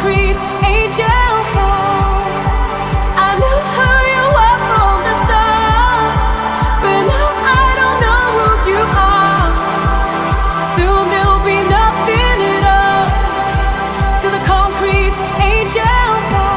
concrete angel fall. I knew who you were from the start, but now I don't know who you are. Soon there'll be nothing at all till the concrete angel falls.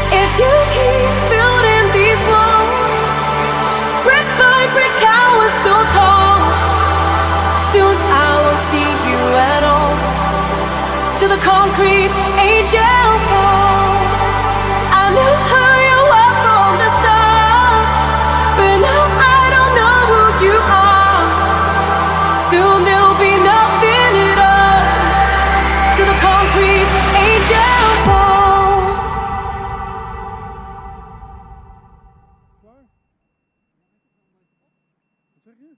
If you keep building these walls, brick by brick towers so tall, soon I won't see you at all till the concrete angel falls. I knew who you were from the start, but now I don't know who you are. Soon there'll be nothing at all till the concrete angel falls. Klaar? Wat zeg je?